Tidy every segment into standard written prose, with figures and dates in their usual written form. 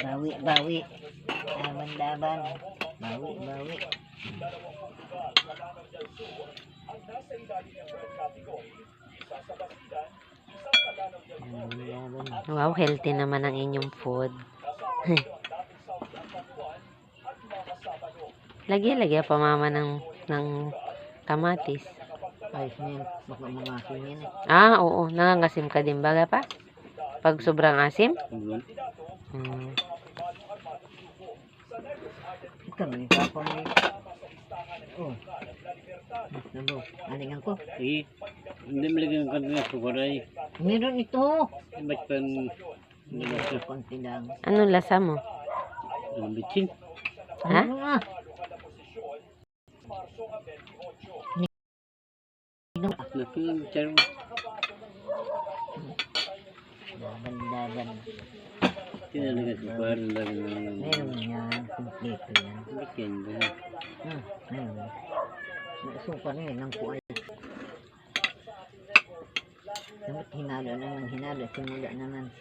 Bawi, bawi. Laban-laban. Bawi, bawi. Wow, healthy naman ang inyong food. Lagyan pa mama ng kamatis. Ayos na yun. Baka mangasin yan. Ah, oo. Nangangasim ka din baga pa? Pag sobrang asim? Ito, may papa mo. Oh. Nabo, alingan ko. Eh, hindi malagyan ka na sukaray. Meron ito. Ba't pa Ito, konti lang. Anong lasa mo? ang bitsin? Ha? Ano nga? Nakin, charong. Laban-laban. Tinalaga sa parang lang Meron yan. Kompleto yan. bitsin ba? Meron. Nasuka na yun. Ang kuay. Dapat hinalo naman. Hinalo. Simula naman.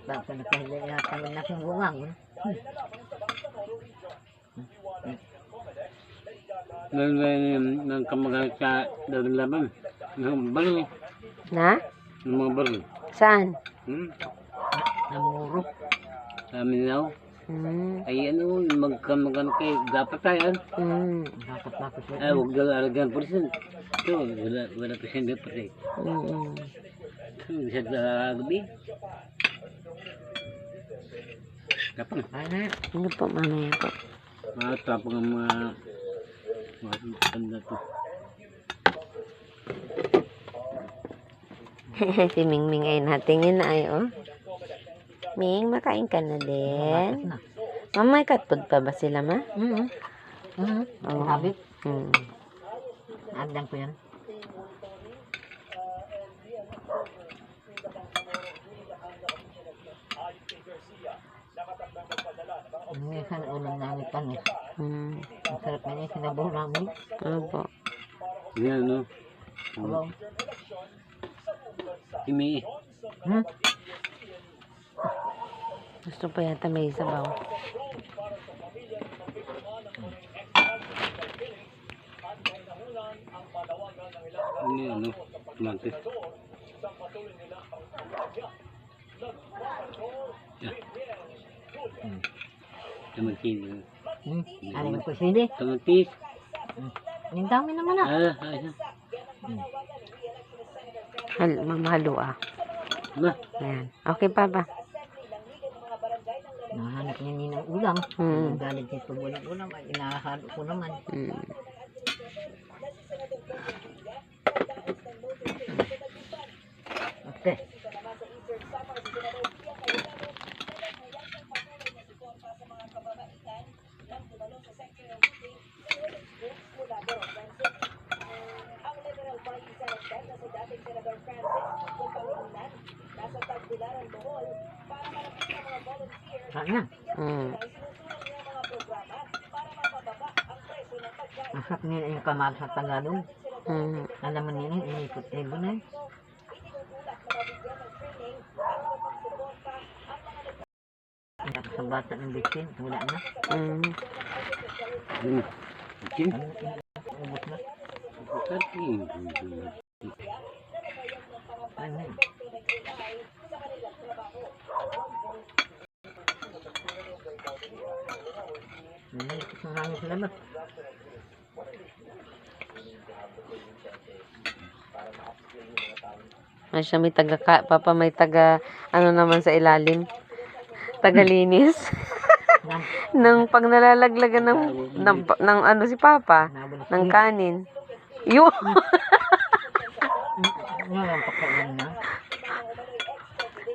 Baka nakahila kami na kong bumang. Nang kamagal sa dalang laban. Nang baril. Na? Nang mga baril. Saan? Namuro. Sa Mindanao. Ay ano, magkamagan kay dapat tayo. Dapat Ay, huwag daw alagaan persen. Ito, wala persen dapat eh. Sa gabi. Kapang. Ano po, mamaya po. Matapang ang mga tanda to. Si Mingming ay natingin na ay, oh. Ming, makain ka na din. Mama, may cat food pa ba sila, ma? Oh. Habit. Agdan ko yan. Minsan ulam namin panis. Ang sarap na niya sinabaw namin. Ano po? Yan, no? Hello. Imi. Gusto pa yata may sabaw. Ini ano? Mantis. Ya. Tamatis. Aling ko sili. Tamatis. Ang dami naman ah. Mamahalo ah. Ba? Ayan. Okay pa ba? Nahanap niya ni ng ulam. Galit nito walang ulam. Ay inahalo ko naman. Okay. Sana. Masap nila yung kamar sa Tagalog. Alam mo nila, inikot-ego na. Sa bata ng bitin, wala na. Bitin? Ubus na. Ano yun? Maraming salamat. Ay siya may Papa may ano naman sa ilalim. Tagalinis. Nang pag nalalaglagan ng ano si Papa, ng kanin. Yun.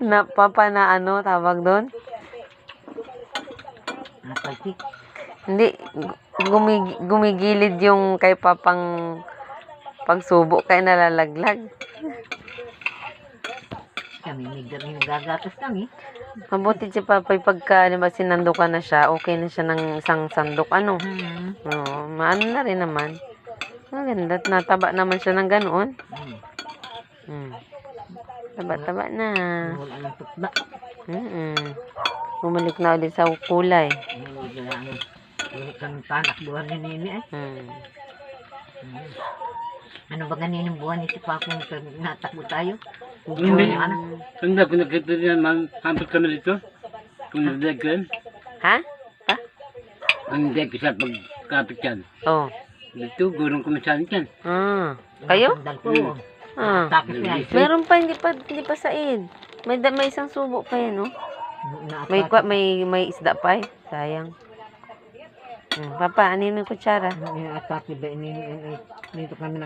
Na Papa na ano tawag doon? Pagkik. Hindi, gumigilid yung kay Papang pagsubo kay nalalaglag. Kami nagagatas kami. Mabuti si Papay pagka sinandukan na siya, okay na siya ng isang sandok. Ano? Oo, maano na rin naman. Maganda, nataba naman siya ng ganoon. Taba-taba na. Wala nang tutba. Bumalik na ulit sa kulay. Wala kang panak buwan ni Nini eh. Ano ba ganinong buwan ni si Papong natakbo tayo? Hindi. Ano? Ang dako nakita niya, hampit kami dito. Kung nagdagan. Ha? Ang dek sa pagkapit yan. Oh. Dito, gurong kumasahan yan. Kayo? Sandal ko. Tapos niya. Meron pa, hindi pa said. May isang subo pa yan, oh. May isda pa eh. Sayang. Papa, ano yung kutsara? Atake ba ini dito kami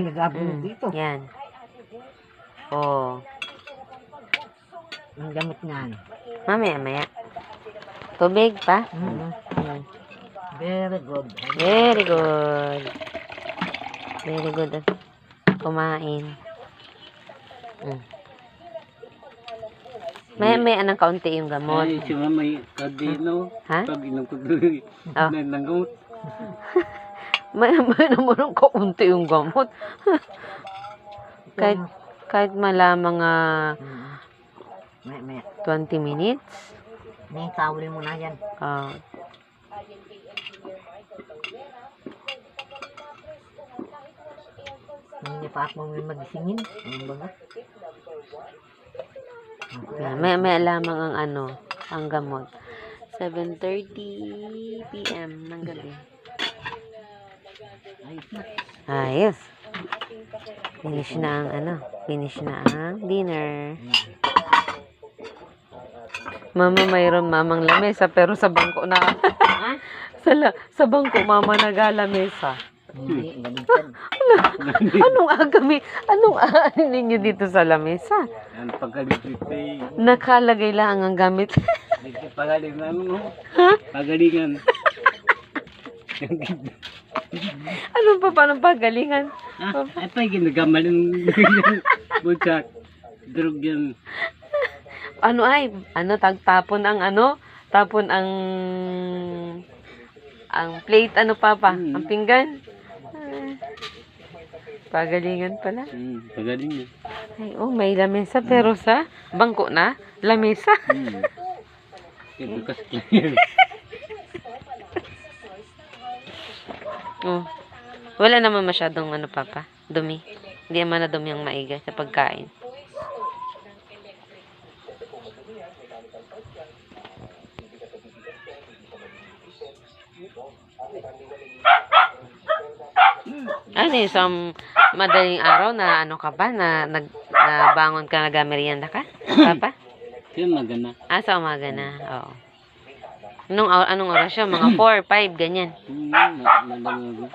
nag-abulog dito. Yan. Oh. Ang gamit niyan. Mamaya. Tubig pa? Very good. Very good. Very good. Kumain. May anong kaunti yung gamot. Ay, siya may kadino. Ha? Pag inom ko doon. Oh. Nanggamot. May naman ang kaunti yung gamot. kahit malamang May 20 minutes. may tawli mo na yan. Hindi pa ako may magisingin. Ano ba nga? May lamang ang gamot. 7:30 PM ng gabi. Ayos. Finish na ang dinner. Mama, mayroon mamang lamesa pero sa bangko na. sa bangko mama nagalamesa. Hindi, ganun. Anong aanin ninyo dito sa lamesa? Ang pagkaligpit ay Nakalagay lang ang gamit. pagalingan mo. Pagalingan. Ano pa paano pagalingan? Ay pa ginagamal yung butsak. Drug yan. Tapon ang plate, papa? Ang pinggan? Pagalingan pala. Pagalingan. Ay, may lamesa pero sa bangko na, lamesa. Ito kasi. Wala naman masyadong papa, dumi. Hindi naman na dumi ang maiga sa pagkain. Sa madaling araw na ka ba? Nabangon ka, nag-merienda ka? Papa? Kaya magana. Sa umaga na. Oo. Anong oras siya? Mga 4, 5, ganyan. Madami.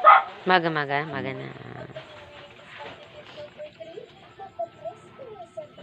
Maga na.